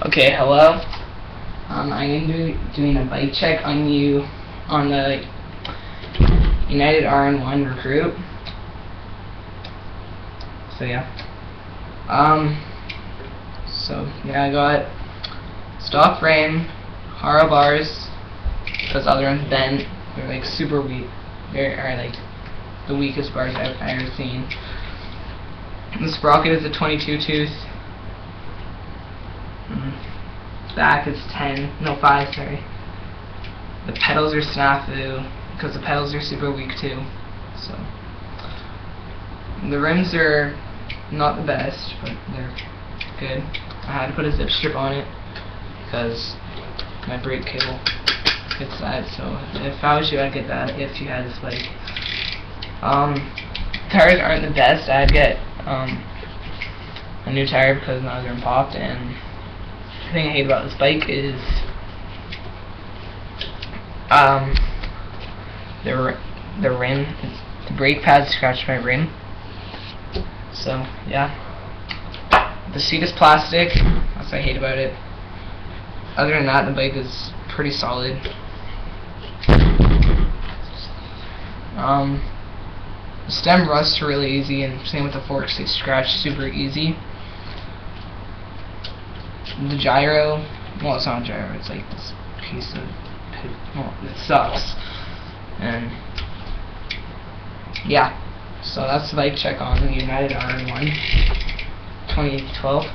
Okay, hello. I'm doing a bike check on you on the United RN1 Recruit. So yeah. I got stock frame, Haro bars, because other ones bent. They're like super weak. They are like the weakest bars I've ever seen. The sprocket is a 22 tooth. Back is 5, sorry. The pedals are snafu because the pedals are super weak too. So the rims are not the best, but they're good. I had to put a zip strip on it because my brake cable fits that. So if I was you, I'd get that if you had this bike. Tires aren't the best. I'd get a new tire because none of them popped. And the thing I hate about this bike is the rim. The brake pad scratched my rim. So yeah, the seat is plastic. That's what I hate about it. Other than that, the bike is pretty solid. The stem rusts really easy, and same with the forks. They scratch super easy. The gyro, well, it's not a gyro, it's like this piece of, well, it sucks. And yeah, so that's the bike check on the United RN1 2012.